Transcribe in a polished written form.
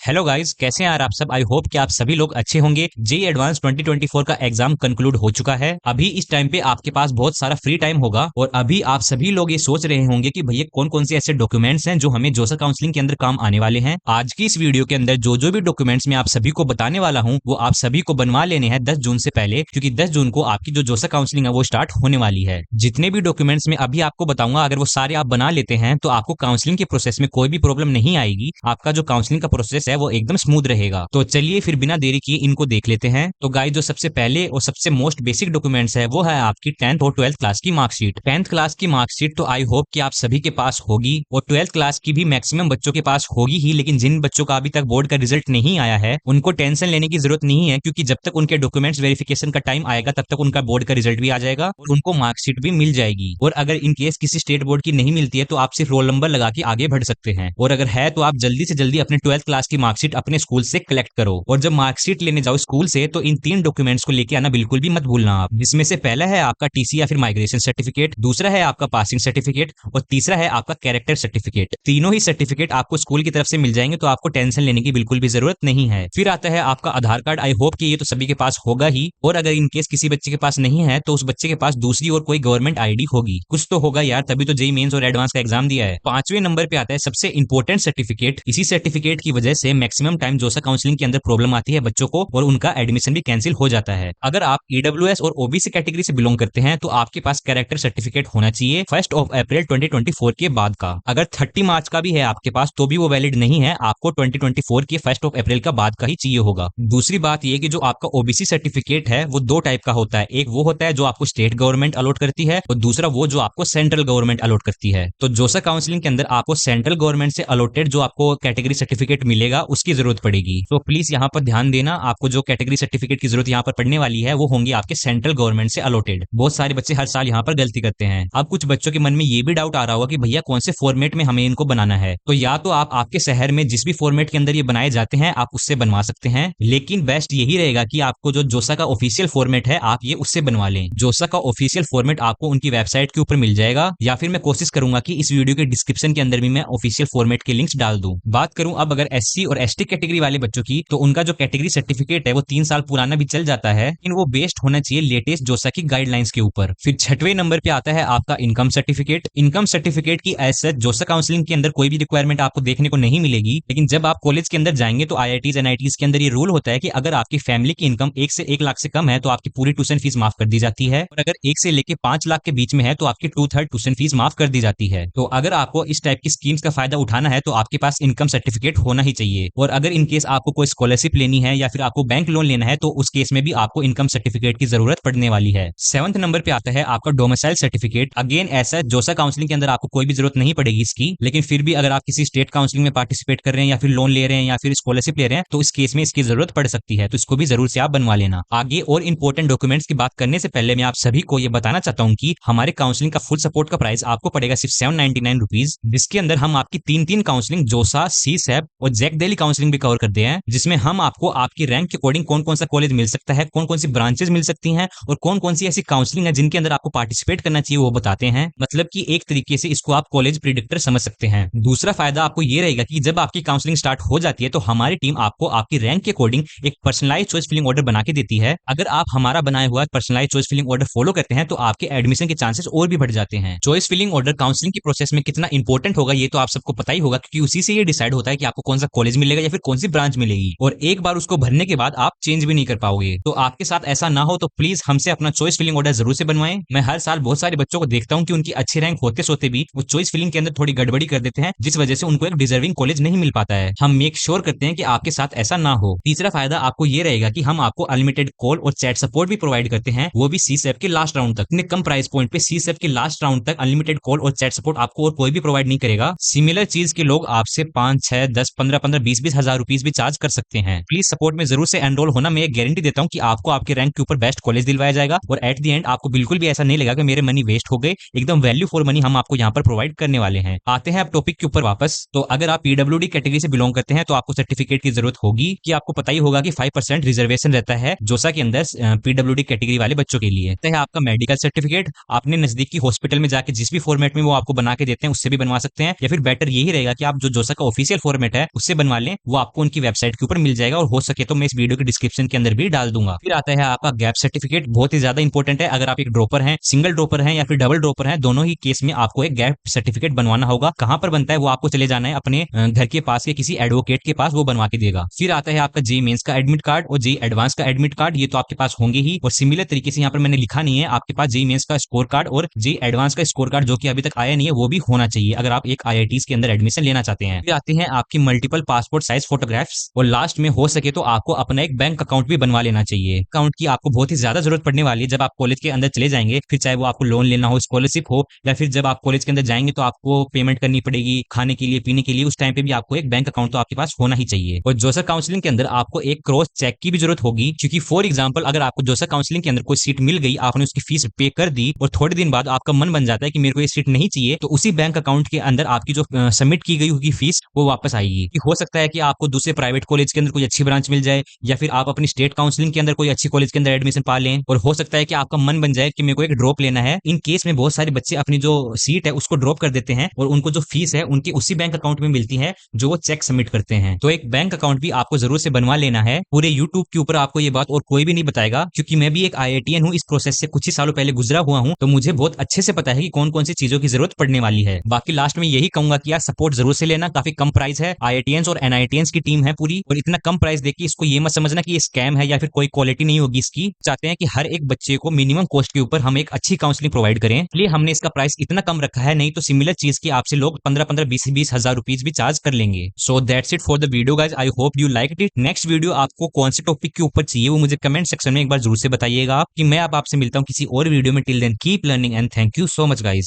Hello guys, कैसे हैं यार आप सब। आई होप कि आप सभी लोग अच्छे होंगे। जेई एडवांस 2024 का एग्जाम कंक्लूड हो चुका है। अभी इस टाइम पे आपके पास बहुत सारा फ्री टाइम होगा और अभी आप सभी लोग ये सोच रहे होंगे कि भैया कौन कौन से ऐसे डॉक्यूमेंट्स हैं जो हमें जोसा काउंसलिंग के अंदर काम आने वाले हैं। आज की इस वीडियो के अंदर जो जो भी डॉक्यूमेंट्स मैं आप सभी को बताने वाला हूँ वो आप सभी को बनवा लेने हैं 10 जून से पहले, क्योंकि 10 जून को आपकी जो जोसा काउंसलिंग है वो स्टार्ट होने वाली है। जितने भी डॉक्यूमेंट्स मैं अभी आपको बताऊंगा, अगर वो सारे आप बना लेते हैं तो आपको काउंसलिंग के प्रोसेस में कोई भी प्रॉब्लम नहीं आएगी। आपका जो काउंसलिंग का प्रोसेस है वो एकदम स्मूथ रहेगा। तो चलिए फिर बिना देरी किए इनको देख लेते हैं। तो गाइस, जो सबसे पहले और सबसे मोस्ट बेसिक डॉक्यूमेंट्स है वो है आपकी 10th और 12th क्लास की मार्कशीट। 10th क्लास की मार्कशीट तो आई होप कि आप सभी के पास होगी और 12th क्लास की भी मैक्सिमम बच्चों के पास होगी ही, लेकिन जिन बच्चों का अभी तक बोर्ड का रिजल्ट नहीं आया है उनको टेंशन लेने की जरूरत नहीं है, क्योंकि जब तक उनके डॉक्यूमेंट्स वेरिफिकेशन का टाइम आएगा तब तक उनका बोर्ड का रिजल्ट भी आ जाएगा और उनको मार्कशीट भी मिल जाएगी। और अगर इन केस किसी स्टेट बोर्ड की नहीं मिलती है तो आप सिर्फ रोल नंबर लगा के आगे बढ़ सकते हैं, और अगर है तो आप जल्दी से जल्दी अपने 12th क्लास की मार्कशीट अपने स्कूल से कलेक्ट करो। और जब मार्कशीट लेने जाओ स्कूल से तो इन 3 डॉक्यूमेंट्स को लेके आना बिल्कुल भी मत भूलना आप, जिसमें से पहला है आपका टीसी या फिर माइग्रेशन सर्टिफिकेट, दूसरा है आपका पासिंग सर्टिफिकेट और तीसरा है आपका कैरेक्टर सर्टिफिकेट। तीनों ही सर्टिफिकेट आपको स्कूल की तरफ से मिल जाएंगे, तो आपको टेंशन लेने की बिल्कुल भी जरूरत नहीं है। फिर आता है आपका आधार कार्ड। आई होप कि ये तो सभी के पास होगा ही, और अगर इन केस किसी बच्चे के पास नहीं है तो उस बच्चे के पास दूसरी और कोई गवर्नमेंट आईडी होगी, कुछ तो होगा यार, तभी तो जेईई मेंस और एडवांस का एग्जाम दिया है। 5वें नंबर पे आता है सबसे इंपॉर्टेंट सर्टिफिकेट। इसी सर्टिफिकेट की वजह से मैक्सिमम टाइम जोसा काउंसलिंग के अंदर प्रॉब्लम आती है बच्चों को और उनका एडमिशन भी कैंसिल हो जाता है। अगर आप ईडब्ल्यूएस और ओबीसी कैटेगरी से बिलोंग करते हैं तो आपके पास कैरेक्टर सर्टिफिकेट होना चाहिए 1 अप्रैल 2024 के बाद का। अगर 30 मार्च का भी है आपके पास तो भी वो वैलिड नहीं है, आपको 2024 के 1 अप्रैल का बाद का ही चाहिए होगा। दूसरी बात ये कि जो आपका ओबीसी सर्टिफिकेट है वो 2 टाइप का होता है। एक वो होता है जो आपको स्टेट गवर्नमेंट अलॉट करती है और दूसरा वो जो आपको सेंट्रल गवर्नमेंट अलॉट करती है। तो जोसा काउंसलिंग के अंदर आपको सेंट्रल गवर्नमेंट से अलॉटेड जो आपको कैटेगरी सर्टिफिकेट मिलेगा उसकी जरूरत पड़ेगी। तो प्लीज यहाँ पर ध्यान देना, आपको जो कैटेगरी सर्टिफिकेट की जरूरत यहाँ पर पड़ने वाली है वो होंगी आपके सेंट्रल गवर्नमेंट से अलॉटेड। बहुत सारे बच्चे हर साल यहाँ पर गलती करते हैं। अब कुछ बच्चों के मन में ये भी डाउट आ रहा होगा कि भैया कौन से फॉर्मेट में हमें इनको बनाना है। तो या तो आप आपके शहर में जिस भी फॉर्मेट के अंदर ये बनाए जाते हैं आप उससे बनवा सकते हैं, लेकिन बेस्ट यही रहेगा कि आपको जो जोसा का ऑफिशियल फॉर्मेट है आप ये उससे बनवा लें। जोसा का ऑफिशियल फॉर्मेट आपको उनकी वेबसाइट के ऊपर मिल जाएगा, या फिर मैं कोशिश करूंगा कि इस वीडियो के डिस्क्रिप्शन के अंदर भी मैं ऑफिशियल फॉर्मेट के लिंक्स डाल दूं। बात करूं अब अगर एससी और एसटी कैटेगरी वाले बच्चों की, तो उनका जो कैटेगरी सर्टिफिकेट है वो 3 साल पुराना भी चल जाता है, लेकिन वो बेस्ड होना चाहिए लेटेस्ट जोसा की गाइडलाइंस के ऊपर। फिर 6वें नंबर पे आता है आपका इनकम सर्टिफिकेट। इनकम सर्टिफिकेट की एज सच जोसा काउंसलिंग के अंदर कोई भी रिक्वायरमेंट आपको देखने को नहीं मिलेगी, लेकिन जब आप कॉलेज के अंदर जाएंगे तो आईआईटीज एनआईटीज के अंदर ये रूल होता है कि अगर आपकी फैमिली की इनकम 1 से 1 लाख से कम है तो आपकी पूरी ट्यूशन फीस माफ कर दी जाती है, और अगर 1 से लेके 5 लाख के बीच में है तो आपकी 2/3 ट्यूशन फीस माफ कर दी जाती है। तो अगर आपको इस टाइप की स्कीम्स का फायदा उठाना है तो आपके पास इनकम सर्टिफिकेट होना ही चाहिए। और अगर इन केस आपको कोई स्कॉलरशिप लेनी है या फिर आपको बैंक लोन लेना है तो उस केस में भी आपको इनकम सर्टिफिकेट की जरूरत पड़ने वाली है। 7वें नंबर पे आता है आपका डोमिसाइल सर्टिफिकेट। अगेन ऐसा जोसा काउंसलिंग के अंदर आपको कोई भी जरूरत नहीं पड़ेगी इसकी, लेकिन फिर भी अगर आप किसी स्टेट काउंसलिंग में पार्टिसिपेट कर रहे हैं या फिर लोन ले रहे हैं या फिर स्कॉलरशिप ले रहे हैं तो इस केस में इसकी जरूरत पड़ सकती है, तो इसको भी जरूर से आप बनवा लेना। आगे और इंपॉर्टेंट डॉक्यूमेंट्स की बात करने से पहले मैं आप सभी को यह बताना चाहता हूँ कि हमारे काउंसलिंग का फुल सपोर्ट का प्राइस आपको पड़ेगा सिर्फ 799 रुपीज, जिसके अंदर हम आपकी 3 काउंसलिंग जोसा, सीसैप और जैक दिल्ली काउंसलिंग भी कवर करते हैं, जिसमें हम आपको आपकी रैंक के अकॉर्डिंग कौन कौन सा कॉलेज मिल सकता है, कौन कौन सी ब्रांचेस मिल सकती हैं और कौन कौन सी ऐसी काउंसलिंग है जिनके अंदर आपको पार्टिसिपेट करना चाहिए वो बताते हैं। मतलब कि एक तरीके से इसको आप कॉलेज प्रिडिक्टर समझ सकते हैं। दूसरा फायदा आपको ये रहेगा कि जब आपकी काउंसलिंग स्टार्ट हो जाती है तो हमारी टीम आपको आपकी रैंक के अकॉर्डिंग एक पर्सनलाइज्ड चॉइस फिलिंग ऑर्डर बना के देती है। अगर आप हमारा बनाया हुआ personalised choice filling order follow करते हैं तो आपके एडमिशन के चांसेस और भी बढ़ जाते हैं। चॉइस फिलिंग ऑर्डर काउंसलिंग की प्रोसेस में कितना इंपॉर्टेंट होगा ये तो आप सबको पता ही होगा, क्योंकि उसी से ये डिसाइड होता है कि आपको कौन सा कॉलेज मिलेगा या फिर कौन सी ब्रांच मिलेगी, और एक बार उसको भरने के बाद आप चेंज भी नहीं कर पाओगे। तो आपके साथ ऐसा ना हो तो प्लीज हमसे अपना चॉइस फिलिंग ऑर्डर जरूर से बनवाएं। मैं हर साल बहुत सारे बच्चों को देखता हूं कि उनकी अच्छी रैंक होते सोते भी वो चॉइस फिलिंग के अंदर थोड़ी गड़बड़ी कर देते हैं, जिस वजह से उनको एक डिजर्विंग कॉलेज नहीं मिल पाता है। हम मेक श्योर करते हैं कि आपके साथ ऐसा ना हो। तीसरा फायदा आपको ये रहेगा कि हम आपको अनलिमिटेड कॉल और चैट सपोर्ट भी प्रोवाइड करते हैं, वो भी सीसैप के लास्ट राउंड तक। इतने कम प्राइस पॉइंट पे सीसैप के लास्ट राउंड तक अनलिमिटेड कॉल और चैट सपोर्ट आपको और कोई भी प्रोवाइड नहीं करेगा। सिमिलर चीज के लोग आपसे 5, 6, 10, 15, 20 हजार रुपीज भी चार्ज कर सकते हैं। प्लीज सपोर्ट में जरूर से एनरोल होना। मैं गारंटी देता हूँ कि आपको आपके रैंक के ऊपर बेस्ट कॉलेज दिलवाया जाएगा और एट द एंड आपको बिल्कुल भी ऐसा नहीं लगेगा कि मेरे मनी वेस्ट हो गए। एकदम वैल्यू फॉर मनी हम आपको यहाँ पर प्रोवाइड करने वाले हैं। आते हैं अब टॉपिक के ऊपर वापस। तो अगर आप पीडब्ल्यूडी कैटेगरी से बिलोंग करते हैं तो आपको सर्टिफिकेट की जरूरत होगी, कि आपको पता ही होगा कि 5% रिजर्वेशन रहता है जोसा के अंदर पीडब्ल्यूडी कैटेगरी वाले बच्चों के लिए। है आपका मेडिकल सर्टिफिकेट, आपने नजदीकी हॉस्पिटल में जाके जिस भी फॉर्मेट में वो आपको बना के देते हैं उससे भी बनवा सकते हैं, या फिर बेटर यही रहेगा कि आप जो जोसा का ऑफिशियल फॉर्मेट है उससे बनवा बनवा लें वो आपको उनकी वेबसाइट के ऊपर मिल जाएगा, और हो सके तो मैं इस वीडियो के डिस्क्रिप्शन के अंदर भी डाल दूंगा। फिर आता है आपका गैप सर्टिफिकेट, बहुत ही ज्यादा इंपॉर्टेंट है। अगर आप एक ड्रॉपर हैं, सिंगल ड्रॉपर हैं या फिर डबल ड्रॉपर हैं, दोनों ही केस में आपको एक गैप सर्टिफिकेट बनवाना होगा। कहां पर बनता है वो आपको चले जाना है अपने घर के पास के किसी एडवोकेट के पास, वो बनवा के देगा। फिर आता है आपका जेईई मेंस का एडमिट कार्ड और जेईई एडवांस का एडमिट कार्ड, ये तो आपके पास होंगे ही। और सिमिलर तरीके से यहाँ पर मैंने लिखा नहीं है, आपके पास जेईई मेंस का स्कोर कार्ड और जेईई एडवांस का स्कोर कार्ड जो कि अभी तक आया नहीं है वो भी होना चाहिए अगर आप एक आईआईटीज के अंदर एडमिशन लेना चाहते हैं। फिर आते हैं आपकी मल्टीपल पासपोर्ट साइज फोटोग्राफ्स, और लास्ट में हो सके तो आपको अपना एक बैंक अकाउंट भी बनवा लेना चाहिए। अकाउंट की आपको बहुत ही ज्यादा जरूरत पड़ने वाली है जब आप कॉलेज के अंदर चले जाएंगे, फिर चाहे वो आपको लोन लेना हो, स्कॉलरशिप हो, या फिर जब आप कॉलेज के अंदर जाएंगे तो आपको पेमेंट करनी पड़ेगी खाने के लिए, पीने के लिए, उस टाइम पे भी आपको एक बैंक अकाउंट तो आपके पास होना ही चाहिए। और जोसर काउंसलिंग के अंदर आपको एक क्रॉस चेक की भी जरूरत होगी, क्योंकि फॉर एग्जांपल अगर आपको जोसर काउंसलिंग के अंदर कोई सीट मिल गई, आपने उसकी फीस पे कर दी और थोड़े दिन बाद आपका मन बन जाता है कि मेरे को ये सीट नहीं चाहिए, तो उसी बैंक अकाउंट के अंदर आपकी जो सबमिट की गई होगी फीस वो वापस आएगी। कि हो सकता है कि आपको दूसरे प्राइवेट कॉलेज के अंदर कोई अच्छी ब्रांच मिल जाए, या फिर आप अपनी स्टेट काउंसलिंग के अंदर कोई अच्छी कॉलेज के अंदर एडमिशन पा लें, और हो सकता है कि आपका मन बन जाए कि मेरे को एक ड्रॉप लेना है। इन केस में बहुत सारे बच्चे अपनी जो सीट है उसको ड्रॉप कर देते हैं और उनको जो फीस है उनकी उसी बैंक अकाउंट में मिलती है जो वो चेक सबमिट करते हैं। तो एक बैंक अकाउंट भी आपको जरूर से बनवा लेना है। पूरे यूट्यूब के ऊपर आपको ये बात और कोई भी नहीं बताएगा, क्योंकि मैं भी एक आईआईटीएन हूँ, इस प्रोसेस से कुछ ही सालों पहले गुजरा हुआ हूँ, तो मुझे बहुत अच्छे से पता है कि कौन कौन सी चीजों की जरूरत पड़ने वाली है। बाकी लास्ट में यही कहूंगा कि यार सपोर्ट जरूर से लेना, काफी कम प्राइस है, आईआईटीएंस और एनआईटीएंस की टीम है पूरी, और इतना कम प्राइस देखिए इसको ये मत समझना कि ये स्कैम है या फिर कोई क्वालिटी नहीं होगी इसकी। चाहते हैं कि हर एक बच्चे को मिनिमम कॉस्ट के ऊपर हम एक अच्छी काउंसलिंग प्रोवाइड करें, इसलिए हमने इसका प्राइस इतना कम रखा है, नहीं तो सिमिलर चीज की आपसे लोग 15-15, 20-20 हजार रुपीज भी चार्ज कर लेंगे। So that's it for the video guys, I hope you liked it. Next video आपको कौन से टॉपिक के ऊपर चाहिए वो मुझे कमेंट सेक्शन में एक बार जरूर से बताइएगा, कि मैं अब आपसे मिलता हूँ किसी और वीडियो में। Till then keep learning and thank you so much guys.